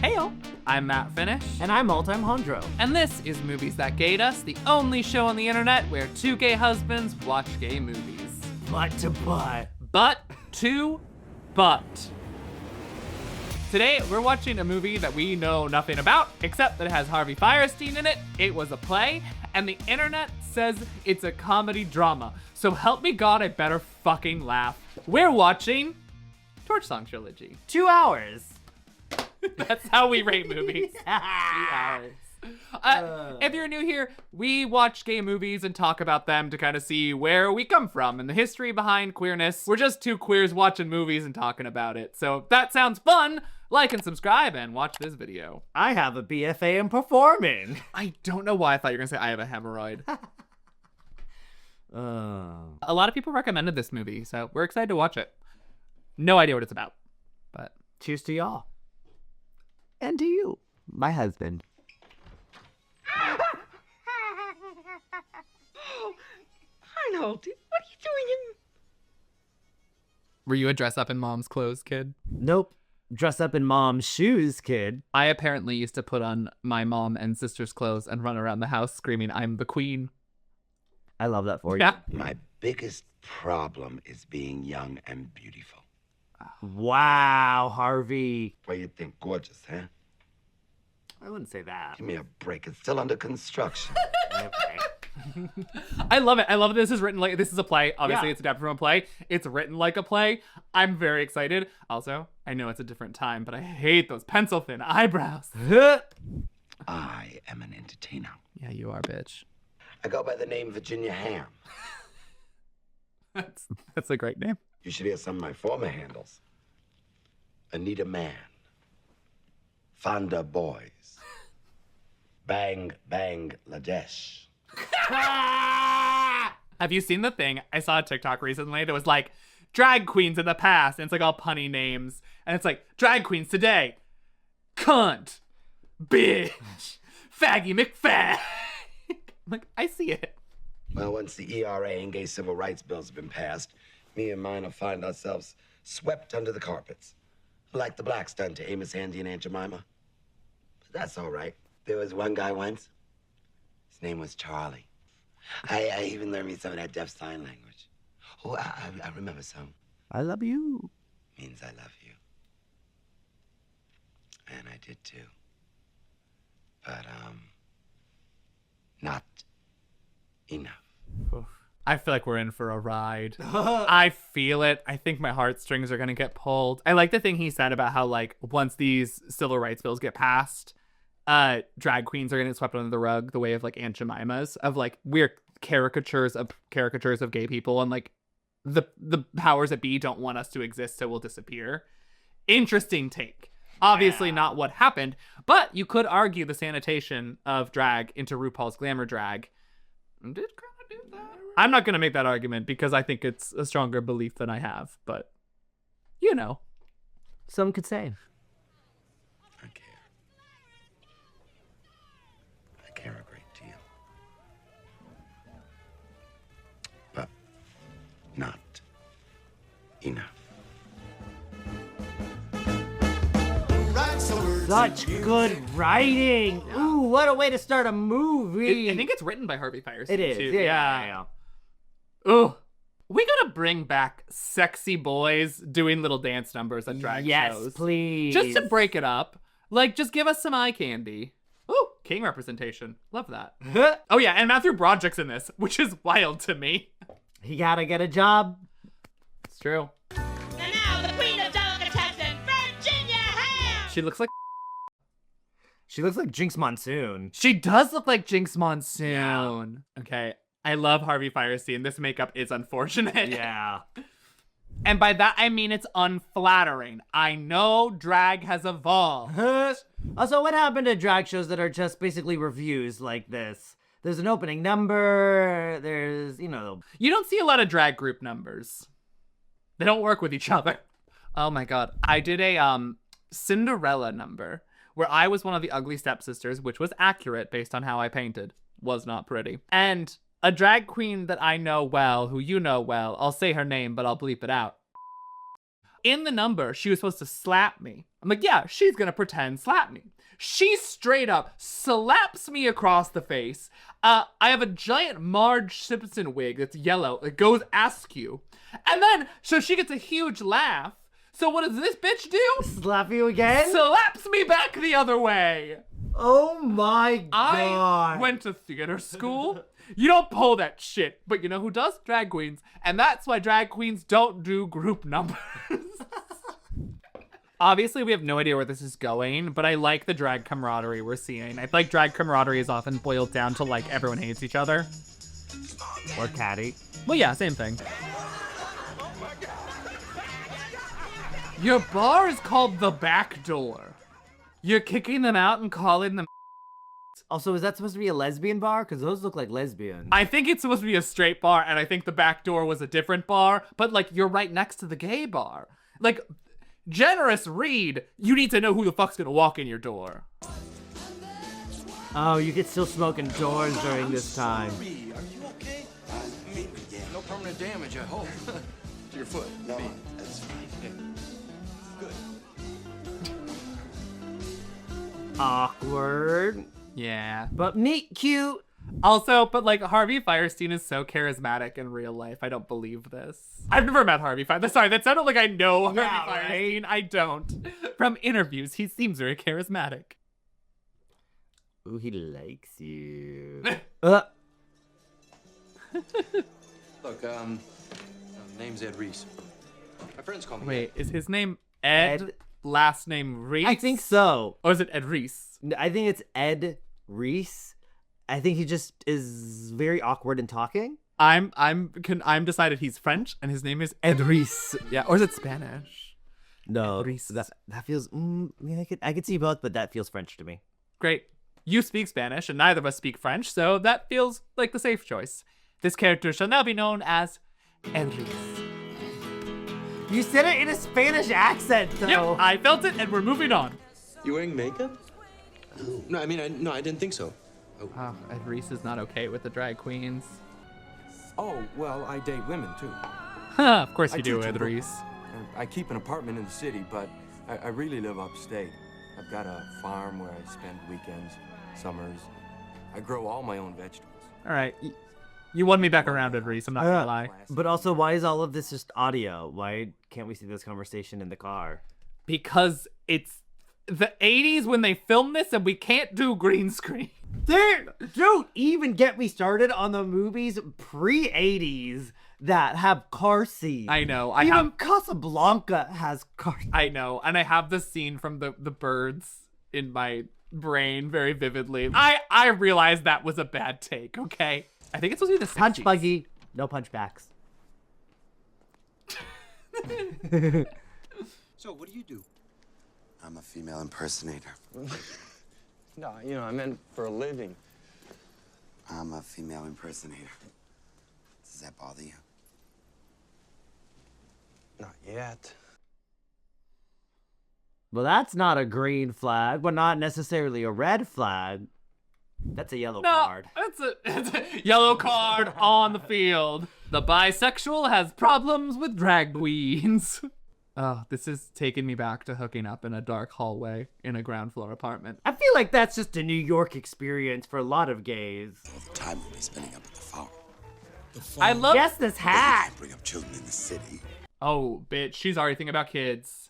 Heyo! I'm Matt Finish. And I'm All-Time Hondro. And this is Movies That Gayed Us, the only show on the internet where two gay husbands watch gay movies. Butt to butt. Butt to butt. Today, we're watching a movie that we know nothing about, except that it has Harvey Fierstein in it, it was a play, and the internet says it's a comedy drama. So help me God, I better fucking laugh. We're watching Song Trilogy. 2 hours. That's how we rate movies. 2 hours. If you're new here, we watch gay movies and talk about them to kind of see where we come from and the history behind queerness. We're just two queers watching movies and talking about it. So if that sounds fun, like and subscribe and watch this video. I have a BFA in performing. I don't know why I thought you were going to say I have a hemorrhoid. A lot of people recommended this movie, so we're excited to watch it. No idea what it's about, but cheers to y'all. And to you, my husband. Arnold, what are you doing in... Were you a dress up in mom's clothes kid? Nope. Dress up in mom's shoes, kid. I apparently used to put on my mom and sister's clothes and run around the house screaming, I'm the queen. I love that for you. Yeah. My biggest problem is being young and beautiful. Wow, Harvey. What do you think? Gorgeous, huh? I wouldn't say that. Give me a break. It's still under construction. Okay. I love it. I love this is written like, this is a play. Obviously, Yeah. It's adapted from a play. It's written like a play. I'm very excited. Also, I know it's a different time, but I hate those pencil thin eyebrows. I am an entertainer. Yeah, you are, bitch. I go by the name Virginia Ham. That's a great name. You should hear some of my former handles. Anita Man. Fonda Boys. Bang Bang Ladesh. Have you seen the thing? I saw a TikTok recently that was like, drag queens in the past, and it's like all punny names. And it's like, drag queens today. Cunt. Bitch. Faggy McFag. Like, I see it. Well, once the ERA and gay civil rights bills have been passed, me and mine will find ourselves swept under the carpets. Like the blacks done to Amos, Andy, and Aunt Jemima. But that's all right. There was one guy once. His name was Charlie. I even learned me some of that deaf sign language. Oh, I remember some. I love you. Means I love you. And I did too. But, not enough. I feel like we're in for a ride. I feel it. I think my heartstrings are going to get pulled. I like the thing he said about how, like, once these civil rights bills get passed, drag queens are going to get swept under the rug the way of, like, Aunt Jemima's, of, like, we're caricatures of gay people, and, like, the powers that be don't want us to exist, so we'll disappear. Interesting take. Obviously not what happened, but you could argue the sanitation of drag into RuPaul's Glamour Drag did kind of do that. I'm not going to make that argument because I think it's a stronger belief than I have, but you know. Some could say. I care. I care a great deal. But not enough. Such good writing. Ooh, what a way to start a movie. I think it's written by Harvey Fierstein. It is. Too. Yeah. Ooh. We gotta bring back sexy boys doing little dance numbers at drag shows. Yes, please. Just to break it up. Like, just give us some eye candy. Ooh, king representation. Love that. Oh yeah, and Matthew Broderick's in this, which is wild to me. He gotta get a job. It's true. And now the queen of delicatessen, Virginia Ham! She looks like She looks like Jinx Monsoon. She does look like Jinx Monsoon. Yeah. Okay. I love Harvey Fierstein. This makeup is unfortunate. Yeah. And by that, I mean it's unflattering. I know drag has evolved. Also, what happened to drag shows that are just basically reviews like this? There's an opening number, there's, you know. You don't see a lot of drag group numbers. They don't work with each other. Oh my God. I did a Cinderella number where I was one of the ugly stepsisters, which was accurate based on how I painted. Was not pretty. And a drag queen that I know well, who you know well, I'll say her name, but I'll bleep it out. In the number, she was supposed to slap me. I'm like, yeah, she's gonna pretend slap me. She straight up slaps me across the face. I have a giant Marge Simpson wig that's yellow. It goes askew. And then, so she gets a huge laugh. So what does this bitch do? Slap you again? Slaps me back the other way. Oh my god. I went to theater school. You don't pull that shit. But you know who does? Drag queens. And that's why drag queens don't do group numbers. Obviously, we have no idea where this is going, but I like the drag camaraderie we're seeing. I feel like drag camaraderie is often boiled down to, like, everyone hates each other. Or catty. Well, yeah, same thing. Your bar is called The Back Door. You're kicking them out and calling them... Also, is that supposed to be a lesbian bar? Because those look like lesbians. I think it's supposed to be a straight bar, and I think The Back Door was a different bar, but, like, you're right next to the gay bar. Like... Generous read, you need to know who the fuck's gonna walk in your door. Oh, you could still smoke indoors during this time. Are you okay? I mean, no permanent damage, I hope. To your foot. No, that's fine. Good. Awkward. Yeah. But neat, cute. Also, but like Harvey Fierstein is so charismatic in real life. I don't believe this. I've never met Harvey Fierstein. Sorry, that sounded like I know Harvey Fierstein. I don't. From interviews, he seems very charismatic. Ooh, he likes you. Look, name's Ed Reese. My friends call me Wait, is his name Ed? Last name Reese? I think so. Or is it Ed Reese? I think it's Ed Reese. I think he just is very awkward in talking. I'm decided he's French and his name is Ed Reese. Yeah, or is it Spanish? No, Reese. that feels. Yeah, I could see both, but that feels French to me. Great. You speak Spanish and neither of us speak French, so that feels like the safe choice. This character shall now be known as Ed Reese. You said it in a Spanish accent, though. Yep, I felt it, and we're moving on. You wearing makeup? No, I mean, I didn't think so. Oh, Ed Reese is not okay with the drag queens. Oh, well, I date women, too. Of course you I do, teach Ed in Reese. I keep an apartment in the city, but I really live upstate. I've got a farm where I spend weekends, summers. I grow all my own vegetables. All right. You won me back around, Ed Reese. I'm not going to lie. But also, why is all of this just audio? Why can't we see this conversation in the car? Because it's the 80s when they filmed this and we can't do green screen. Don't even get me started on the movies pre-80s that have car scenes. I know. Even Casablanca has car scenes. I know. And I have the scene from the birds in my brain very vividly. I realized that was a bad take, okay? I think it's supposed to be the 60s. Punch buggy, no punchbacks. So, what do? I'm a female impersonator. No, I meant for a living. I'm a female impersonator. Does that bother you? Not yet. Well, that's not a green flag, but not necessarily a red flag. That's a yellow card. It's a yellow card on the field. The bisexual has problems with drag queens. Oh, this is taking me back to hooking up in a dark hallway in a ground floor apartment. I feel like that's just a New York experience for a lot of gays. All the time we'll be spending up at the farm. I love... Guess this hat. Can't bring up children in the city. Oh, bitch, she's already thinking about kids.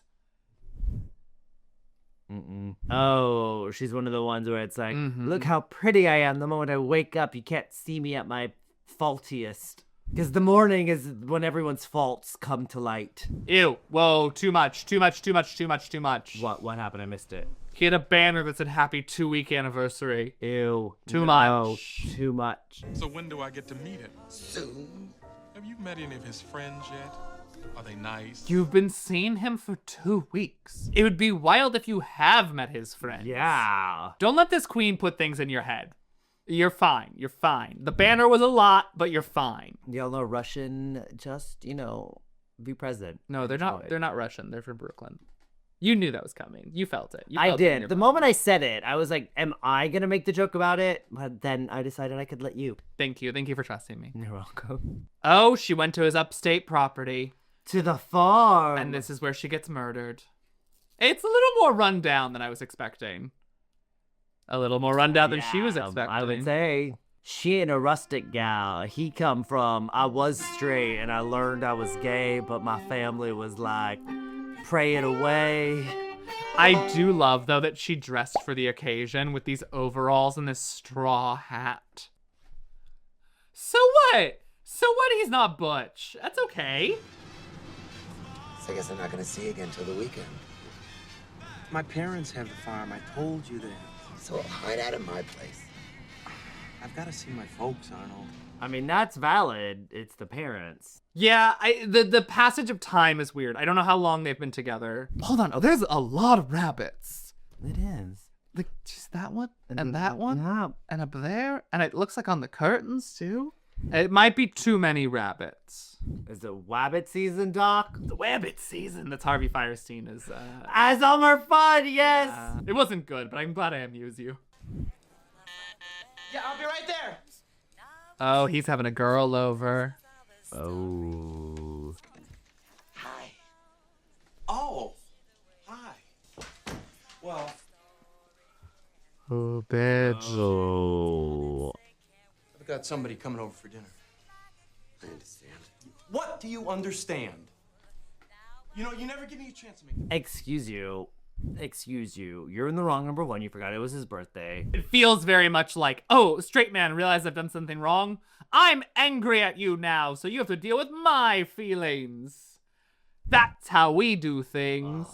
Oh, she's one of the ones where it's like, look how pretty I am. The moment I wake up, you can't see me at my faultiest. Because the morning is when everyone's faults come to light. Ew. Whoa, too much. What happened? I missed it. He had a banner that said happy 2-week anniversary. Ew. Too No, much. too much. So when do I get to meet him? Soon. Have you met any of his friends yet? Are they nice? You've been seeing him for 2 weeks. It would be wild if you have met his friends. Yeah. Don't let this queen put things in your head. You're fine. The banner was a lot, but you're fine. Y'all know Russian, just, be present. No, they're Enjoy not. it. They're not Russian. They're from Brooklyn. You knew that was coming. You felt it. I did. The moment I said it, I was like, am I going to make the joke about it? But then I decided I could let you. Thank you. Thank you for trusting me. You're welcome. Oh, she went to his upstate property. To the farm. And this is where she gets murdered. It's a little more rundown than I was expecting. A little more rundown than she was expecting. I would say she ain't a rustic gal. He come from, I was straight and I learned I was gay, but my family was like, pray it away. I do love, though, that she dressed for the occasion with these overalls and this straw hat. So what? He's not butch. That's okay. So I guess I'm not gonna see you again till the weekend. My parents have the farm. I told you that. So I'll hide out at my place. I've got to see my folks, Arnold. I mean, that's valid. It's the parents. Yeah, the passage of time is weird. I don't know how long they've been together. Hold on. Oh, there's a lot of rabbits. It is. Just that one and that one. Yeah. And up there. And it looks like on the curtains, too. It might be too many rabbits. Is it wabbit season, Doc? The wabbit season. That's Harvey Fierstein is. As summer fun, yes. It wasn't good, but I'm glad I amuse you. Yeah, I'll be right there. Oh, he's having a girl over. Oh. Hi. Oh. Hi. Well, Oh, bitch. Oh. I've got somebody coming over for dinner. I understand. What do you understand? You know, you never give me a chance to make... Excuse you. You're in the wrong, number one. You forgot it was his birthday. It feels very much like, oh, straight man, realize I've done something wrong. I'm angry at you now, so you have to deal with my feelings. That's how we do things.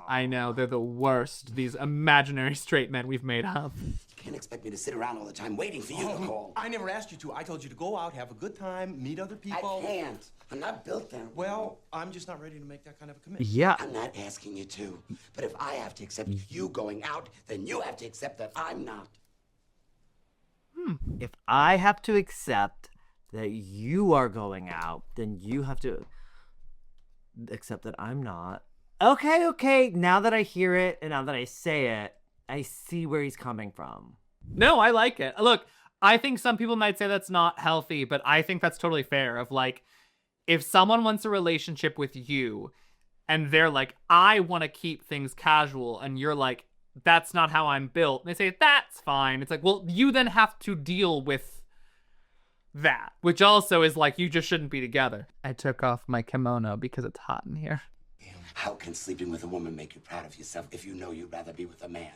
I know, they're the worst, these imaginary straight men we've made up. You can't expect me to sit around all the time waiting for you to call. I never asked you to. I told you to go out, have a good time, meet other people. I can't. I'm not built that way. Well, I'm just not ready to make that kind of a commitment. Yeah. I'm not asking you to. But if I have to accept you going out, then you have to accept that I'm not. If I have to accept that you are going out, then you have to accept that I'm not. Okay. Now that I hear it and now that I say it, I see where he's coming from. No, I like it. Look, I think some people might say that's not healthy, but I think that's totally fair. Of like, if someone wants a relationship with you and they're like, I want to keep things casual, and you're like, that's not how I'm built, and they say, that's fine. It's like, well, you then have to deal with that, which also is like, you just shouldn't be together. I took off my kimono because it's hot in here. How can sleeping with a woman make you proud of yourself if you know you'd rather be with a man?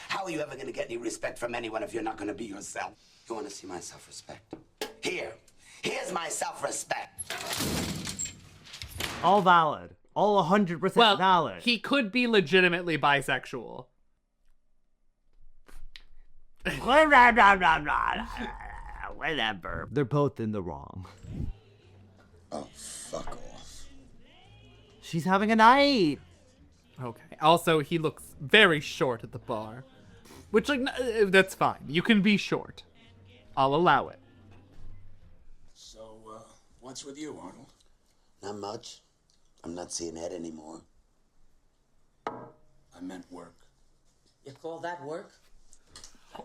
How are you ever going to get any respect from anyone if you're not going to be yourself? You want to see my self-respect? Here's my self-respect. All valid. All 100% valid. He could be legitimately bisexual. Whatever. They're both in the wrong. Oh, fuck off. She's having a night. Okay. Also, he looks very short at the bar. Which, like, that's fine. You can be short. I'll allow it. So, what's with you, Arnold? Not much. I'm not seeing Ed anymore. I meant work. You call that work?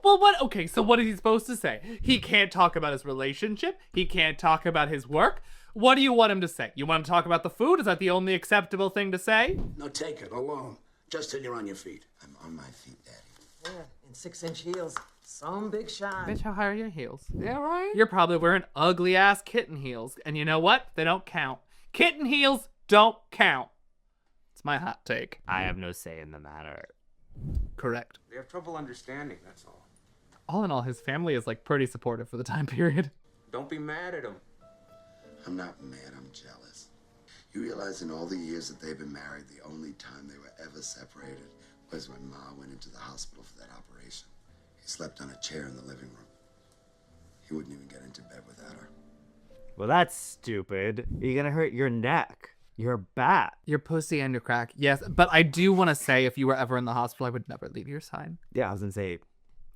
Well, what? Okay, so what is he supposed to say? He can't talk about his relationship. He can't talk about his work. What do you want him to say? You want him to talk about the food? Is that the only acceptable thing to say? No, take it alone. Just till you're on your feet. I'm on my feet, Daddy. Yeah, in 6-inch heels. Some big shine. Bitch, how high are your heels? Yeah, right? You're probably wearing ugly-ass kitten heels. And you know what? They don't count. Kitten heels don't count. It's my hot take. I have no say in the matter. Correct. We have trouble understanding, that's all. All in all, his family is, like, pretty supportive for the time period. Don't be mad at him. I'm not mad, I'm jealous. You realize in all the years that they've been married, the only time they were ever separated was when Ma went into the hospital for that operation. He slept on a chair in the living room. He wouldn't even get into bed without her. Well, that's stupid. You're gonna hurt your neck. Your back. Your pussy and your crack. Yes, but I do want to say, if you were ever in the hospital, I would never leave your side. Yeah, I was gonna say,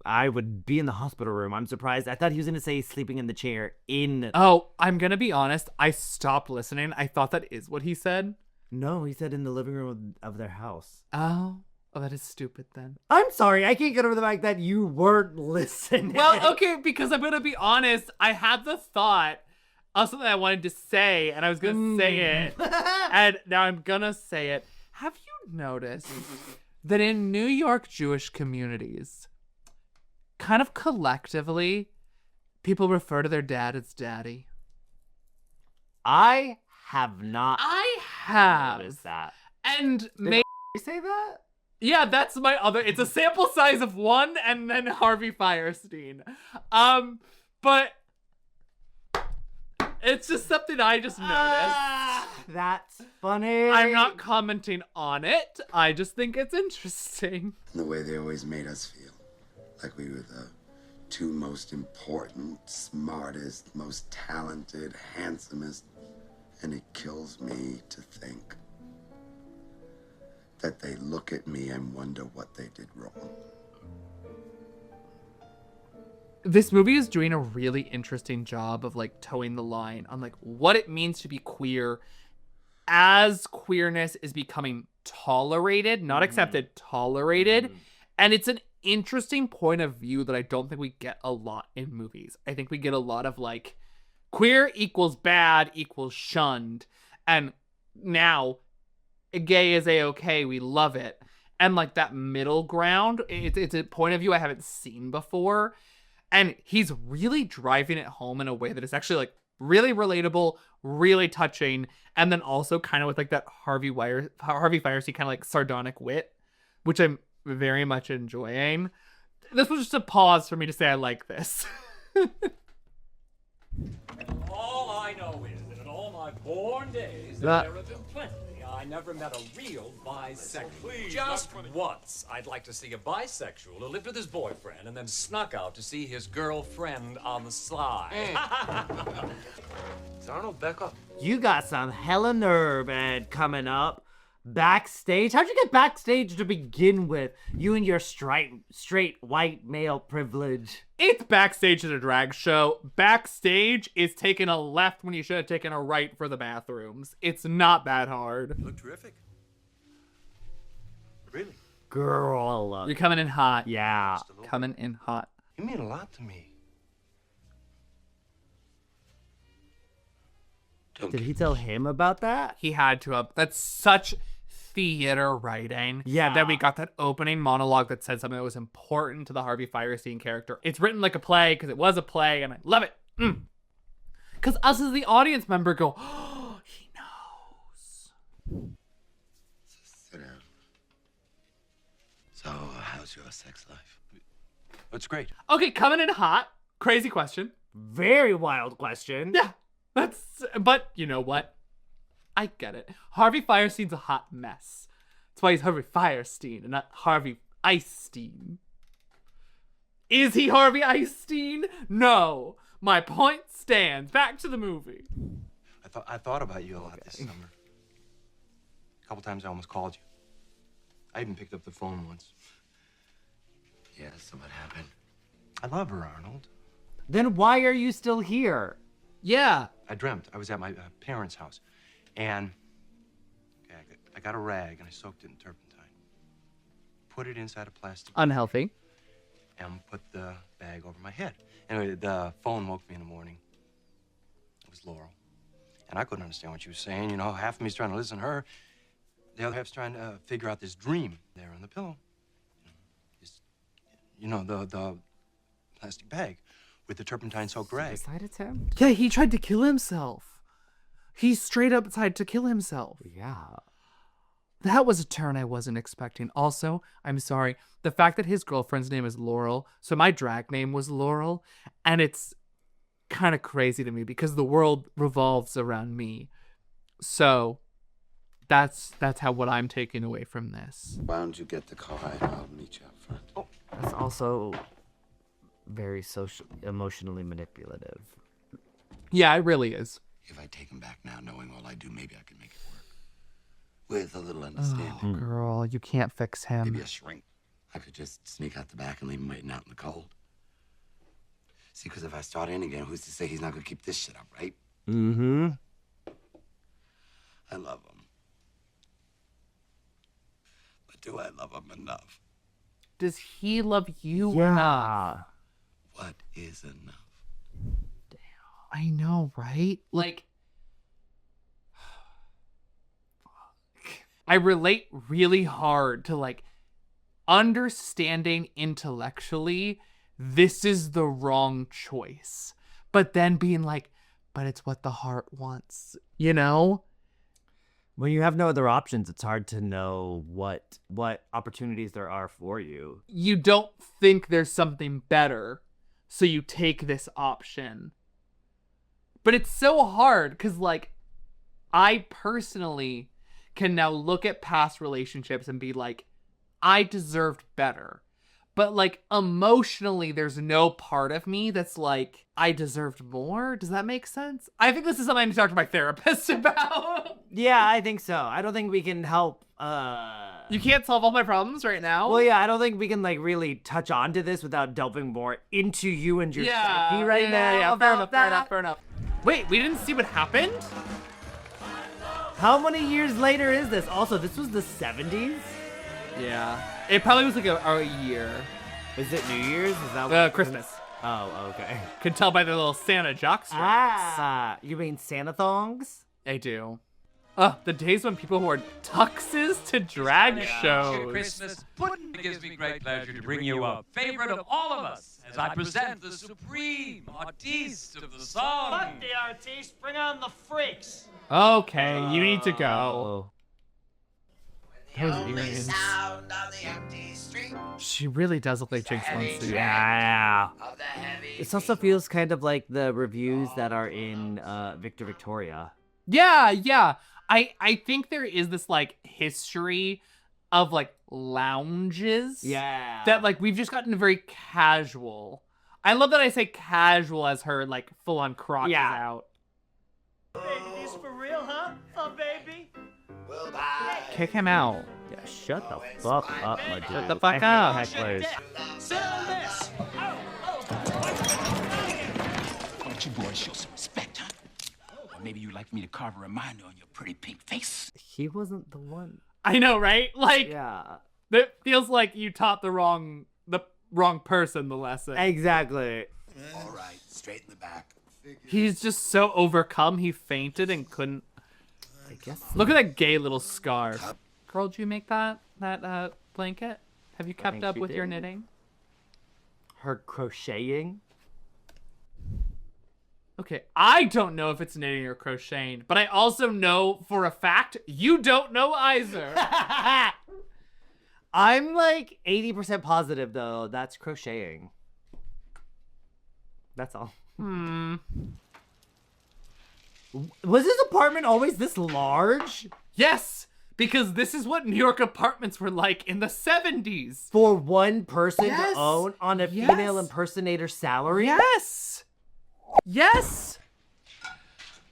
I would be in the hospital room. I'm surprised. I thought he was gonna say sleeping in the chair in... Oh, I'm gonna be honest. I stopped listening. I thought that is what he said. No, he said in the living room of their house. Oh, that is stupid then. I'm sorry. I can't get over the fact that you weren't listening. Well, okay, because I'm gonna be honest. I had the thought something I wanted to say, and I was gonna say it, and now I'm gonna say it. Have you noticed that in New York Jewish communities, kind of collectively, people refer to their dad as daddy? I have not. I have. What is that? And Did you say that? yeah, that's my other. It's a sample size of one, and then Harvey Fierstein. But it's just something I just noticed. That's funny. I'm not commenting on it. I just think it's interesting. And the way they always made us feel. Like we were the two most important, smartest, most talented, handsomest. And it kills me to think that they look at me and wonder what they did wrong. This movie is doing a really interesting job of like towing the line on like what it means to be queer as queerness is becoming tolerated, not accepted, tolerated. And it's an interesting point of view that I don't think we get a lot in movies. I think we get a lot of like queer equals bad equals shunned. And now gay is a-okay, we love it. And like that middle ground, it's a point of view I haven't seen before. And he's really driving it home in a way that is actually like really relatable, really touching, and then also kind of with like that Harvey Fierstein kind of like sardonic wit, which I'm very much enjoying. This was just a pause for me to say I like this. All I know is that in all my born days, there have been plenty. I never met a real bisexual. Just once. I'd like to see a bisexual who lived with his boyfriend and then snuck out to see his girlfriend on the sly. Is Arnold back up? You got some hella nerve, Ed, coming up. Backstage? How'd you get backstage to begin with? You and your straight white male privilege. It's backstage at a drag show. Backstage is taking a left when you should have taken a right for the bathrooms. It's not that hard. You look terrific. Really? Girl. You're coming in hot. Yeah. Coming in hot. You mean a lot to me. Did he tell him about that? He had to have. That's such theater writing. Yeah. That we got that opening monologue that said something that was important to the Harvey Fierstein character. It's written like a play because it was a play, and I love it. Because us as the audience member go, oh, he knows. Sit down. So, how's your sex life? It's great. Okay, coming in hot. Crazy question. Very wild question. Yeah. But you know what? I get it. Harvey Fierstein's a hot mess. That's why he's Harvey Fierstein and not Harvey Icestein. Is he Harvey Icestein? No. My point stands. Back to the movie. I thought about you a lot this summer. A couple times I almost called you. I even picked up the phone once. Yeah, so what happened? I love her, Arnold. Then why are you still here? Yeah. I dreamt I was at my parents' house, and I got a rag and I soaked it in turpentine. Put it inside a plastic. Unhealthy. And put the bag over my head. Anyway, the phone woke me in the morning. It was Laurel. And I couldn't understand what she was saying. You know, half of me's trying to listen to her. The other half's trying to figure out this dream there on the pillow. The plastic bag with the turpentine-soaked rag. Suicide attempt? Yeah, he tried to kill himself. He straight up tried to kill himself. Yeah. That was a turn I wasn't expecting. Also, I'm sorry, the fact that his girlfriend's name is Laurel, so my drag name was Laurel, and it's kind of crazy to me because the world revolves around me. So that's what I'm taking away from this. Why don't you get the car and I'll meet you up front? Oh, That's also very emotionally manipulative. Yeah, it really is. If I take him back now, knowing all I do, maybe I can make it work. With a little understanding. Oh, girl, you can't fix him. Maybe a shrink. I could just sneak out the back and leave him waiting out in the cold. See, because if I start in again, who's to say he's not going to keep this shit up, right? Mm-hmm. I love him. But do I love him enough? Does he love you enough? What is enough? I know, right? Like, I relate really hard to like understanding intellectually this is the wrong choice, but then being like, but it's what the heart wants, you know? When you have no other options, it's hard to know what opportunities there are for you. You don't think there's something better, so you take this option. But it's so hard because, like, I personally can now look at past relationships and be like, I deserved better. But, like, emotionally, there's no part of me that's like, I deserved more. Does that make sense? I think this is something I need to talk to my therapist about. Yeah, I think so. I don't think we can help. You can't solve all my problems right now. Well, yeah, I don't think we can, like, really touch onto this without delving more into you and your psyche right now. Yeah, fair enough. Wait, we didn't see what happened? How many years later is this? Also, this was the 70s? Yeah. It probably was like a year. Is it New Year's? Is that what Christmas. Oh, okay. Could tell by the little Santa jockstrap. Ah, you mean Santa thongs? I do. The days when people wore tuxes to drag shows. Christmas pudding. It gives me great pleasure to bring you a favorite of all of us as I present the supreme artiste of the song. Fuck the artiste, bring on the freaks. Okay, you need to go. Those earrings. She really does look like Jinx Monsoon. Yeah. This also feels kind of like the reviews that are in Victor Victoria. Yeah. I think there is this like history of like lounges. Yeah. That like we've just gotten very casual. I love that I say casual as her like full on crotch is out. Baby, this for real, huh? Oh, baby. Kick him out. Yeah, shut the fuck up, my dude. Shut the fuck up. Hecklers. Sit on this. Why don't you boys show some respect, huh? Or maybe you'd like me to carve a reminder on your pretty pink face. He wasn't the one. I know, right? Like, yeah, it feels like you taught the wrong person the lesson. Exactly. All right, straight in the back. He's just so overcome, he fainted and couldn't. I guess. Look at that gay little scarf. Girl, did you make that blanket? Have you kept up with your knitting? Her crocheting? Okay, I don't know if it's knitting or crocheting, but I also know for a fact you don't know either. I'm like 80% positive though that's crocheting. That's all. Was his apartment always this large? Yes, because this is what New York apartments were like in the 70s. For one person to own on a female impersonator salary? Yes.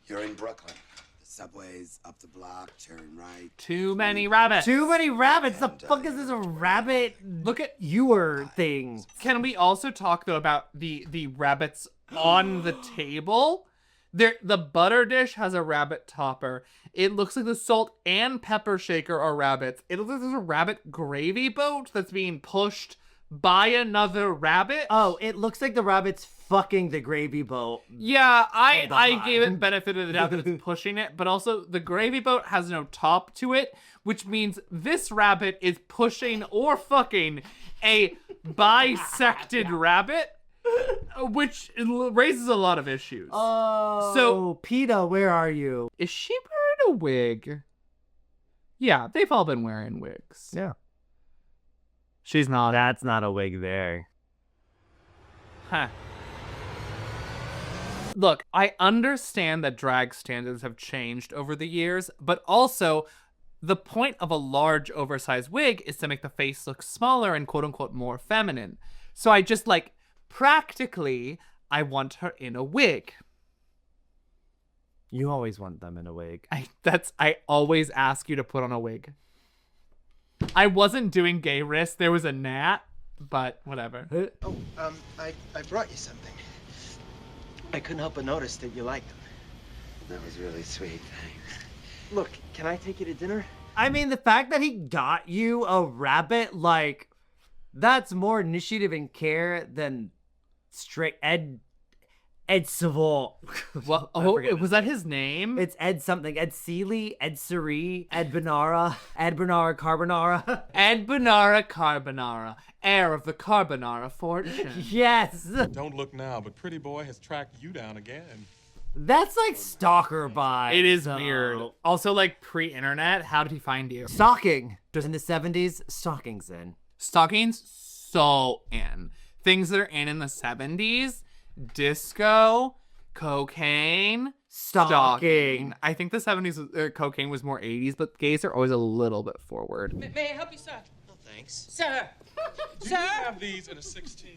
You're in Brooklyn. The subway's up the block, turn right. Too many rabbits. Too many rabbits. The fuck is this a rabbit? Look at ewer thing. Can we also talk though about the rabbits on the table? The butter dish has a rabbit topper. It looks like the salt and pepper shaker are rabbits. It looks like there's a rabbit gravy boat that's being pushed by another rabbit. Oh, it looks like the rabbit's fucking the gravy boat. Yeah, I gave it benefit of the doubt that it's pushing it, but also the gravy boat has no top to it, which means this rabbit is pushing or fucking a bisected rabbit. Which raises a lot of issues. Oh, so PETA, where are you? Is she wearing a wig? Yeah, they've all been wearing wigs. Yeah. She's not. That's not a wig there. Huh. Look, I understand that drag standards have changed over the years, but also the point of a large oversized wig is to make the face look smaller and quote unquote more feminine. So I just like, practically, I want her in a wig. You always want them in a wig. I always ask you to put on a wig. I wasn't doing gay wrist. There was a gnat, but whatever. I brought you something. I couldn't help but notice that you liked them. That was really sweet, thanks. Look, can I take you to dinner? I mean, the fact that he got you a rabbit, like, that's more initiative and care than straight Ed Savant. What? Oh, was that his name? It's Ed something. Ed Seeley, Ed Suri, Ed Benara, Ed Bernara Carbonara. Ed Benara Carbonara, heir of the Carbonara fortune. Yes. Don't look now, but Pretty Boy has tracked you down again. That's like stalker vibes. It is weird. Also, like pre-internet, how did he find you? Stalking. Just in the 70s, stalking's in. Stalking's so in. Things that are in the 70s, disco, cocaine, stalking. I think the 70s cocaine was more 80s, but gays are always a little bit forward. May I help you, sir? No, thanks. Sir. Do you have these in a 16?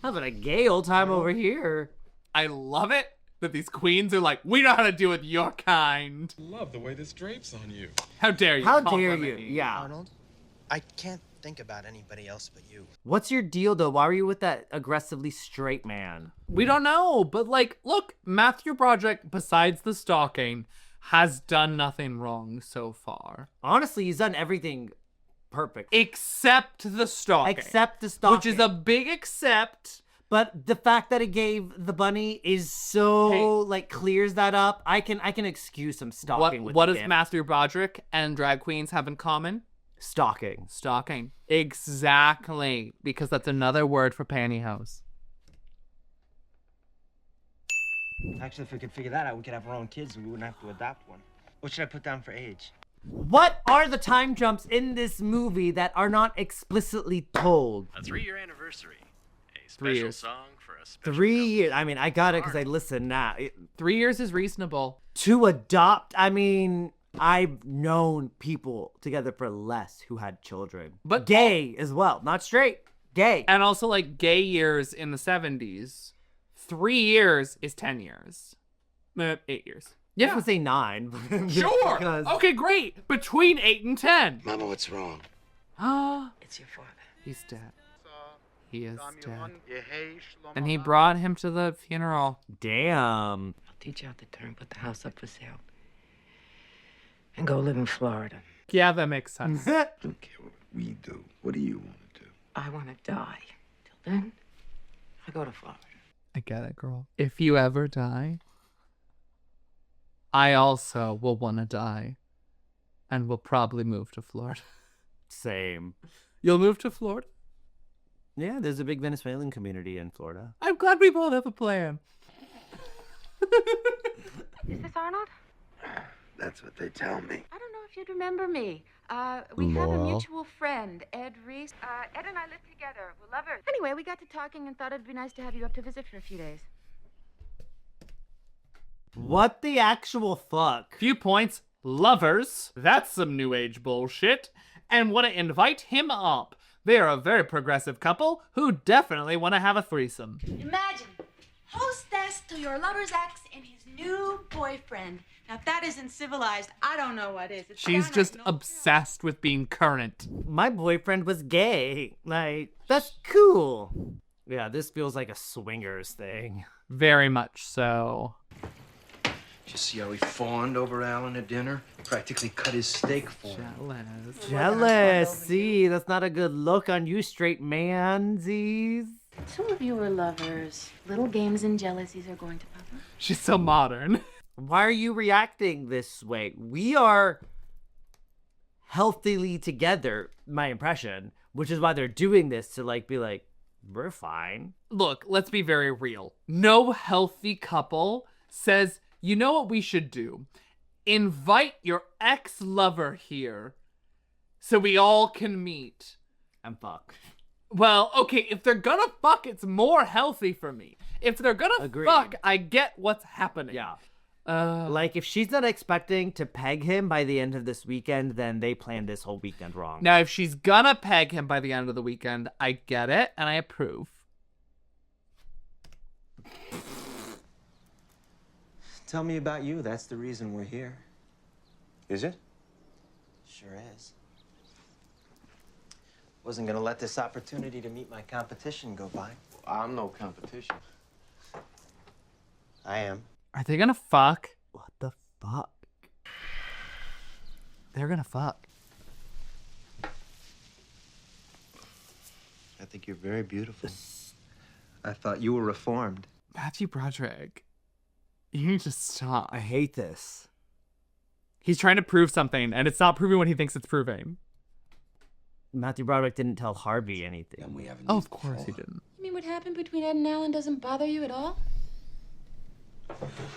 Having a gay old time over here. I love it that these queens are like, we know how to deal with your kind. Love the way this drapes on you. How dare you? How dare compliment you? me. Yeah. Arnold, I can't think about anybody else but you. What's your deal, though? Why were you with that aggressively straight man? We don't know, but like, look, Matthew Broderick, besides the stalking, has done nothing wrong so far. Honestly, he's done everything perfect. Except the stalking. Except the stalking. Which is a big except. But the fact that it gave the bunny is so like clears that up. I can excuse some stalking. What does Matthew Broderick and drag queens have in common? Stalking. Stalking. Exactly. Because that's another word for pantyhose. Actually, if we could figure that out, we could have our own kids and we wouldn't have to adopt one. What should I put down for age? What are the time jumps in this movie that are not explicitly told? A 3-year anniversary. A 3 special years. song for a special 3 years. I mean, I got it because I listen now. 3 years is reasonable. To adopt, I mean, I've known people together for less who had children. But gay as well. Not straight. Gay. And also like gay years in the 70s. 3 years is 10 years. 8 years. Yeah. I was gonna say 9. Sure. Because... Okay, great. Between 8 and 10. Mama, what's wrong? It's your father. He's dead. He is dead. And he brought him to the funeral. Damn. I'll teach you how to turn, put the house up for sale. And go live in Florida. Yeah, that makes sense. I don't care what we do. What do you want to do? I want to die. Till then, I go to Florida. I get it, girl. If you ever die, I also will want to die. And will probably move to Florida. Same. You'll move to Florida? Yeah, there's a big Venezuelan community in Florida. I'm glad we both have a plan. Is this Arnold? That's what they tell me. I don't know if you'd remember me. We have a mutual friend, Ed Reese. Ed and I live together. We're lovers. Anyway, we got to talking and thought it'd be nice to have you up to visit for a few days. What the actual fuck? Few points. Lovers. That's some new age bullshit. And want to invite him up. They are a very progressive couple who definitely want to have a threesome. Imagine, hostess to your lover's ex and his new boyfriend. Now, if that isn't civilized, I don't know what is. It's She's just obsessed with being current. My boyfriend was gay. Like, that's cool. Yeah, this feels like a swingers thing. Very much so. Did you see how he fawned over Alan at dinner? Practically cut his steak for him. Jealous. See, that's not a good look on you, straight mansies. Two of you are lovers. Little games and jealousies are going to pop up. She's so modern. Why are you reacting this way? We are healthily together, my impression, which is why they're doing this to like be like, we're fine. Look, let's be very real. No healthy couple says, you know what we should do? Invite your ex-lover here so we all can meet. And fuck. Well, okay, if they're gonna fuck, it's more healthy for me. If they're gonna fuck, I get what's happening. Yeah. Like, if she's not expecting to peg him by the end of this weekend, then they planned this whole weekend wrong. Now, if she's gonna peg him by the end of the weekend, I get it, and I approve. Tell me about you. That's the reason we're here. Is it? Sure is. Wasn't gonna let this opportunity to meet my competition go by. I'm no competition. I am. Are they gonna fuck? What the fuck? They're gonna fuck. I think you're very beautiful. I thought you were reformed. Matthew Broderick, you need to stop. I hate this. He's trying to prove something, and it's not proving what he thinks it's proving. Matthew Broderick didn't tell Harvey anything. Oh, of course he didn't. You mean what happened between Ed and Alan doesn't bother you at all?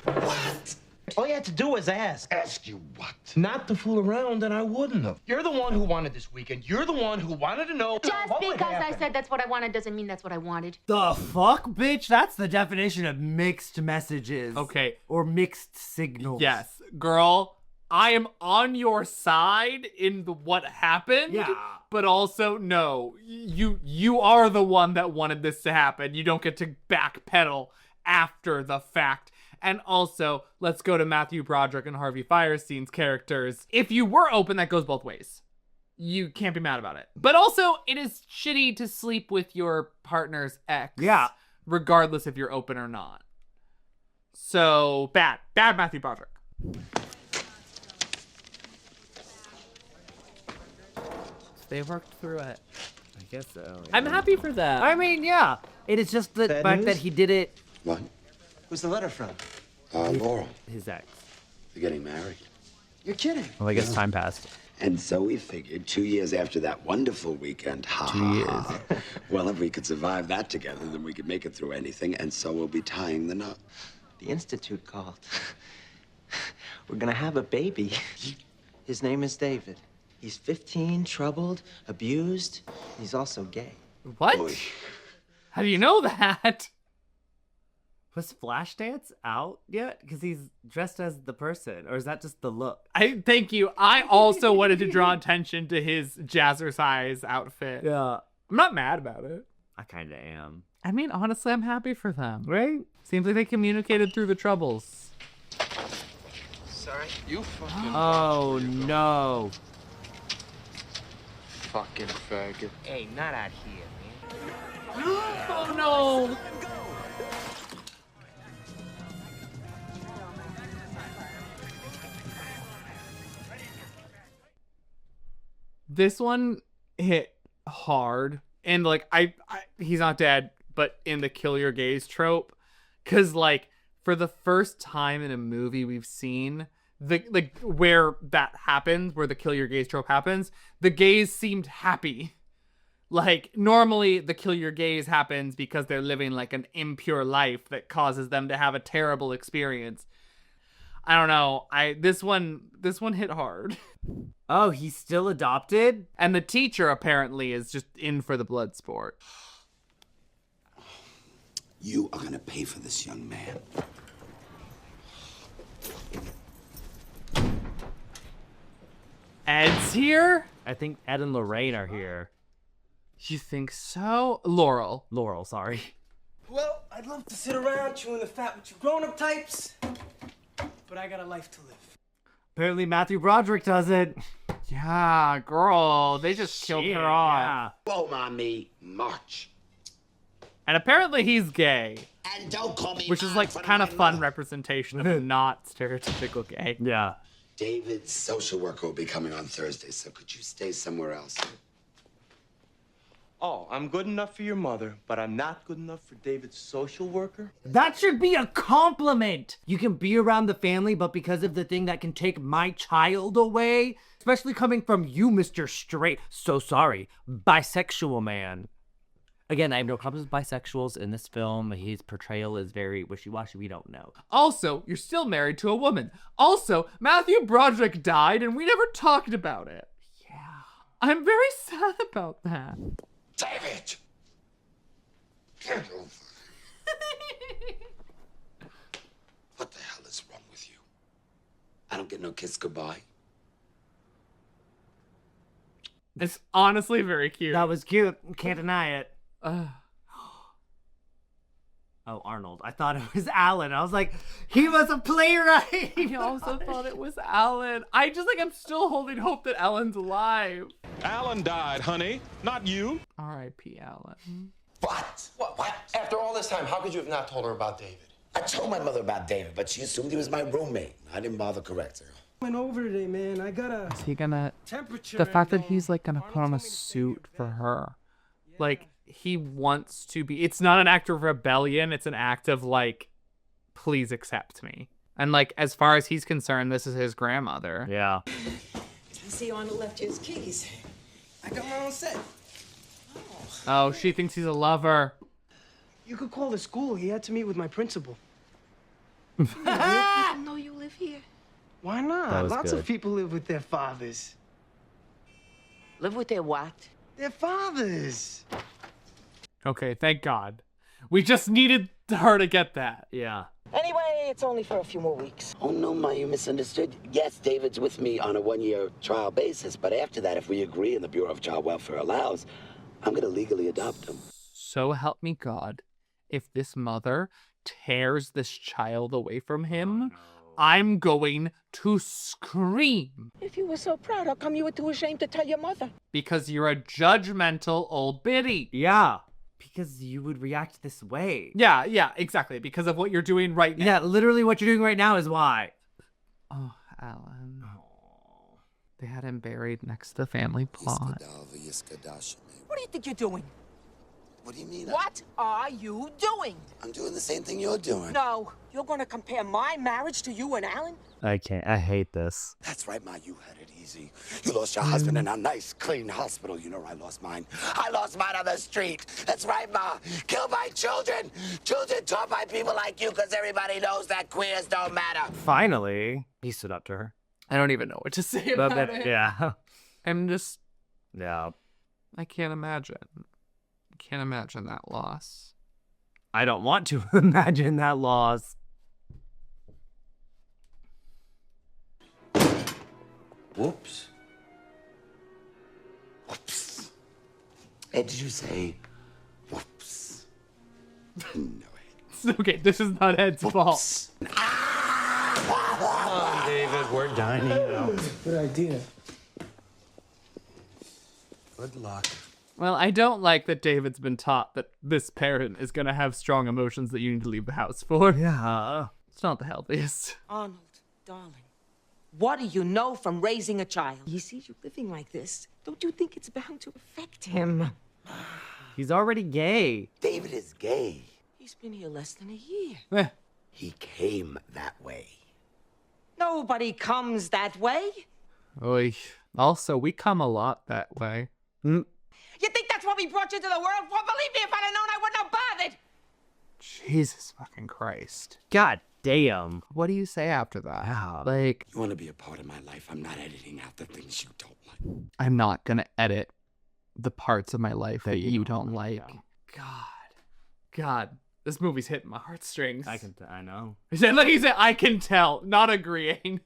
What? All you had to do was ask. Ask you what? Not to fool around, and I wouldn't have. You're the one who wanted this weekend. You're the one who wanted to know Just what would because I happen. said that's what I wanted doesn't mean that's what I wanted. The fuck, bitch? That's the definition of mixed messages. Okay. Or mixed signals. Yes, girl, I am on your side in what happened. Yeah. But also, no, you are the one that wanted this to happen. You don't get to backpedal after the fact. And also, let's go to Matthew Broderick and Harvey Fierstein's characters. If you were open, that goes both ways. You can't be mad about it. But also, it is shitty to sleep with your partner's ex. Yeah. Regardless if you're open or not. So, bad. Bad Matthew Broderick. They worked through it. I guess so. Yeah. I'm happy for that. I mean, yeah. It is just the Bad fact news? that he did it. What? Who's the letter from? Laurel. His ex. They're getting married. You're kidding. Well, I guess time passed. And so we figured 2 years after that wonderful weekend, 2 years. Well, if we could survive that together, then we could make it through anything, and so we'll be tying the knot. The Institute called. We're gonna have a baby. His name is David. He's 15, troubled, abused. He's also gay. What? Boy. How do you know that? Was Flashdance out yet? Because he's dressed as the person. Or is that just the look? Thank you. I also wanted to draw attention to his jazzercise outfit. Yeah. I'm not mad about it. I kind of am. I mean, honestly, I'm happy for them. Right? Seems like they communicated through the troubles. Sorry? You fucking... Oh, no. Fucking faggot. Hey, not out here, man. Oh, no. This one hit hard, and like he's not dead, but in the kill your gaze trope, because like for the first time in a movie we've seen the where that happens, where the kill your gaze trope happens, the gaze seemed happy. Like normally the kill your gaze happens because they're living like an impure life that causes them to have a terrible experience. I don't know. This one hit hard. Oh, he's still adopted? And the teacher apparently is just in for the blood sport. You are gonna pay for this, young man. Ed's here? I think Ed and Lorraine are here. You think so? Laurel, sorry. Well, I'd love to sit around chewing the fat with you grown-up types, but I got a life to live. Apparently Matthew Broderick doesn't. Yeah, girl. They just killed her off. Yeah. Whoa, mommy, march. And apparently he's gay. And don't call me which is like kind of fun representation of not stereotypical gay. Yeah. David's social worker will be coming on Thursday, so could you stay somewhere else? Oh, I'm good enough for your mother, but I'm not good enough for David's social worker? That should be a compliment. You can be around the family, but because of the thing that can take my child away, especially coming from you, Mr. Straight, so sorry, bisexual man. Again, I have no problems with bisexuals in this film. His portrayal is very wishy-washy. We don't know. Also, you're still married to a woman. Also, Matthew Broderick died and we never talked about it. Yeah. I'm very sad about that. David! Get over it. What the hell is wrong with you? I don't get no kiss goodbye. It's honestly very cute. That was cute. Can't deny it. Oh, Arnold. I thought it was Alan. I was like, he was a playwright. I also thought it was Alan. I'm still holding hope that Alan's alive. Alan died, honey, not you. R.I.P. Alan. What? What? After all this time, how could you have not told her about David? I told my mother about David, but she assumed he was my roommate. I didn't bother correcting her. Went over today, man. I got a Is he gonna... temperature. The fact that and, he's like gonna Arnold put on a told me to pay you suit for her. Yeah. Like, he wants to be. It's not an act of rebellion. It's an act of like, please accept me. And like, as far as he's concerned, this is his grandmother. Yeah. I see Arnold left you his keys. I got my own set. Oh, she thinks he's a lover. You could call the school. He had to meet with my principal. No, you live here. Why That not? was Lots good. of people live with their fathers. Live with their what? Their fathers. Okay, thank God. We just needed her to get that. Yeah. Anyway, it's only for a few more weeks. Oh, no, Ma, you misunderstood. Yes, David's with me on a one-year trial basis, but after that, if we agree and the Bureau of Child Welfare allows, I'm going to legally adopt him. So help me God, if this mother tears this child away from him, I'm going to scream. If you were so proud, how come you were too ashamed to tell your mother? Because you're a judgmental old biddy. Yeah. Because you would react this way. Yeah, exactly. Because of what you're doing right now. Yeah, literally what you're doing right now is why. Oh, Alan. They had him buried next to the family plot. What do you think you're doing? What do you mean? What are you doing? I'm doing the same thing you're doing. No, you're going to compare my marriage to you and Alan? I can't. I hate this. That's right, Ma, you had it easy. You lost your husband in a nice, clean hospital. You know I lost mine. I lost mine on the street. That's right, Ma. Kill my children. Children taught by people like you because everybody knows that queers don't matter. Finally, he stood up to her. I don't even know what to say about it. Yeah. I'm just... Yeah. I can't imagine. I can't imagine that loss. I don't want to imagine that loss. Whoops. Whoops. Ed, did you say whoops? No. Okay, this is not Ed's fault. Come on, David, we're dining out. Good idea. Good luck. Well, I don't like that David's been taught that this parent is going to have strong emotions that you need to leave the house for. Yeah. It's not the healthiest. Arnold, darling, what do you know from raising a child? He sees you living like this. Don't you think it's bound to affect him? He's already gay. David is gay. He's been here less than a year. He came that way. Nobody comes that way. Oy. Also, we come a lot that way. You think that's what we brought you to the world for? Believe me, if I'd have known, I wouldn't have bothered. Jesus fucking Christ. God damn. What do you say after that? Yeah. Like, You want to be a part of my life? I'm not editing out the things you don't like. I'm not going to edit the parts of my life that you don't like. God. This movie's hitting my heartstrings. I know. He said, I can tell. Not agreeing.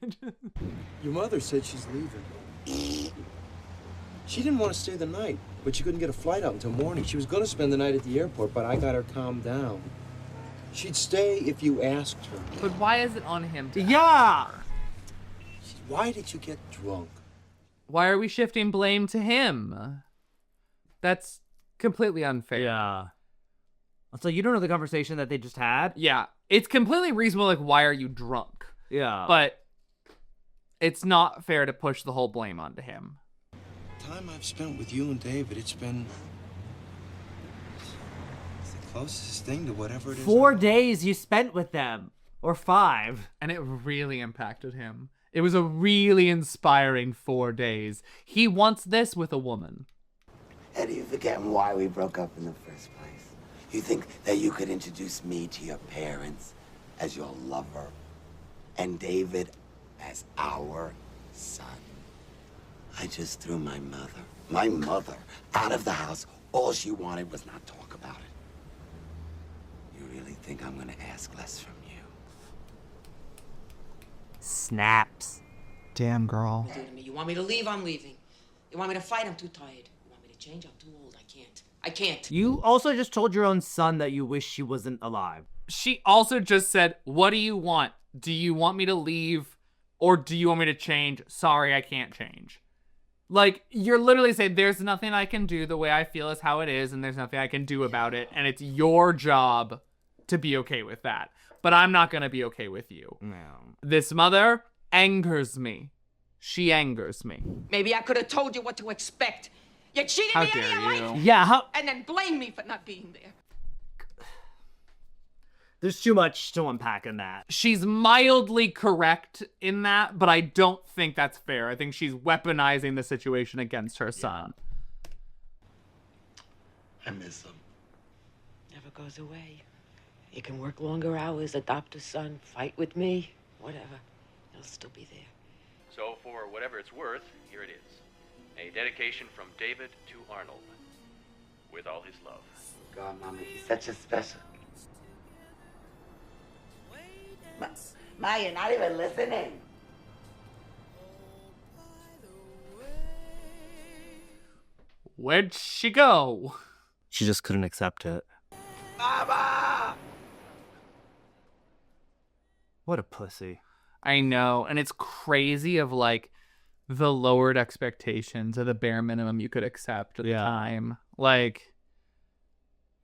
Your mother said she's leaving. She didn't want to stay the night, but she couldn't get a flight out until morning. She was going to spend the night at the airport, but I got her calmed down. She'd stay if you asked her. But why is it on him? Yeah! Why did you get drunk? Why are we shifting blame to him? That's completely unfair. Yeah. So you don't know the conversation that they just had? Yeah. It's completely reasonable, like, why are you drunk? Yeah. But it's not fair to push the whole blame onto him. The time I've spent with you and David, it's the closest thing to whatever it is. 4 days you spent with them. Or 5. And it really impacted him. It was a really inspiring 4 days. He wants this with a woman. Eddie, you're forgetting why we broke up in the first place. You think that you could introduce me to your parents as your lover and David as our son? I just threw my mother, out of the house. All she wanted was not talk about it. You really think I'm gonna ask less from you? Snaps. Damn, girl. Do to me. You want me to leave? I'm leaving. You want me to fight? I'm too tired. You want me to change? I'm too old. I can't. You also just told your own son that you wish she wasn't alive. She also just said, what do you want? Do you want me to leave? Or do you want me to change? Sorry, I can't change. Like, you're literally saying, there's nothing I can do. The way I feel is how it is, and there's nothing I can do about it. And it's your job to be okay with that. But I'm not going to be okay with you. No. This mother angers me. She angers me. Maybe I could have told you what to expect. You cheated How me out of dare your you? life. Yeah, how... And then blame me for not being there. There's too much to unpack in that. She's mildly correct in that, but I don't think that's fair. I think she's weaponizing the situation against her son. I miss him. Never goes away. You can work longer hours, adopt a son, fight with me, whatever. He'll still be there. So for whatever it's worth, here it is. A dedication from David to Arnold. With all his love. God, Mama, he's such a special. Ma, you're not even listening. Where'd she go? She just couldn't accept it. Mama! What a pussy. I know, and it's crazy of like the lowered expectations or the bare minimum you could accept at the time. Like,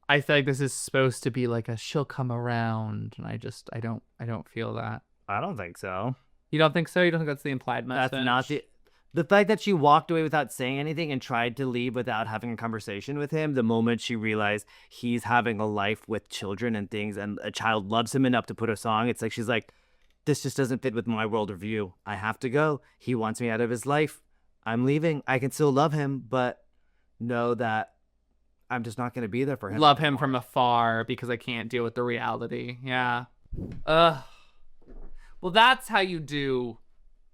I feel like this is supposed to be like a she'll come around, and I don't feel that. I don't think so. You don't think so? You don't think that's the implied message? That's not the fact that she walked away without saying anything and tried to leave without having a conversation with him the moment she realized he's having a life with children and things, and a child loves him enough to put a song. It's like she's like, this just doesn't fit with my world of view. I have to go. He wants me out of his life. I'm leaving. I can still love him, but know that I'm just not going to be there for him. Love him from afar because I can't deal with the reality. Yeah. Well, that's how you do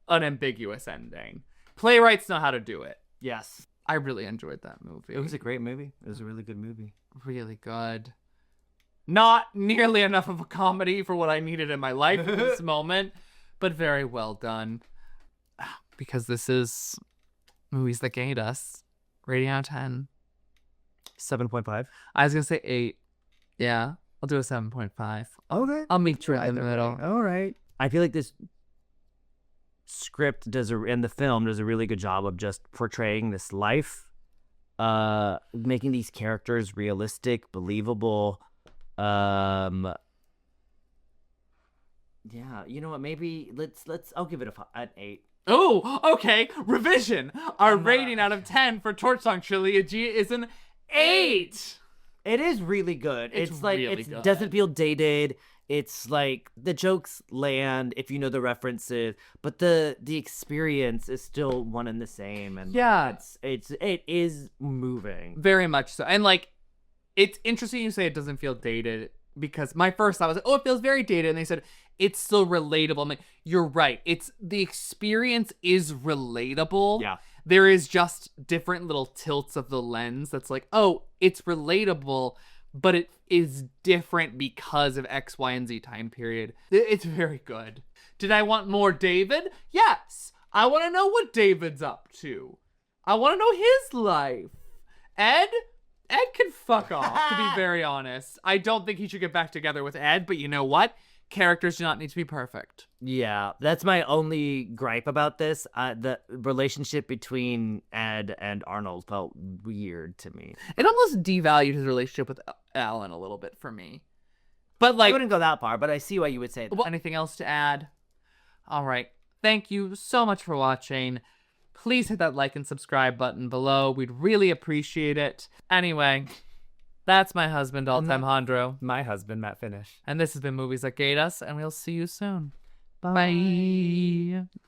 an ambiguous ending. Playwrights know how to do it. Yes. I really enjoyed that movie. It was a great movie. It was a really good movie. Really good. Not nearly enough of a comedy for what I needed in my life at this moment, but very well done. Because this is movies that gate us. Rating out of 10. 7.5. I was going to say 8. Yeah, I'll do a 7.5. Okay. I'll meet you right in the middle. All right. I feel like this script and the film does a really good job of just portraying this life, making these characters realistic, believable. Yeah, you know what? Maybe let's. I'll give it an 8. Oh, okay. Revision. Our rating out of 10 for Torch Song Trilogy is an 8. It is really good. It's like really it good. doesn't feel dated. It's like the jokes land if you know the references, but the experience is still one and the same. And yeah, it is moving very much so. And like, it's interesting you say it doesn't feel dated, because my first thought was like, oh, it feels very dated, and they said it's still relatable. I'm like, you're right. It's the experience is relatable. Yeah. There is just different little tilts of the lens that's like, oh, it's relatable, but it is different because of X, Y, and Z time period. It's very good. Did I want more David? Yes. I want to know what David's up to. I want to know his life. Ed can fuck off, to be very honest. I don't think he should get back together with Ed, but you know what? Characters do not need to be perfect. Yeah, that's my only gripe about this. The relationship between Ed and Arnold felt weird to me. It almost devalued his relationship with Alan a little bit for me. But like, I wouldn't go that far, but I see why you would say that. Well, anything else to add? All right. Thank you so much for watching. Please hit that like and subscribe button below. We'd really appreciate it. Anyway, that's my husband, All-Time Hondro. My husband, Matt Finish. And this has been Movies That Gate Us, and we'll see you soon. Bye.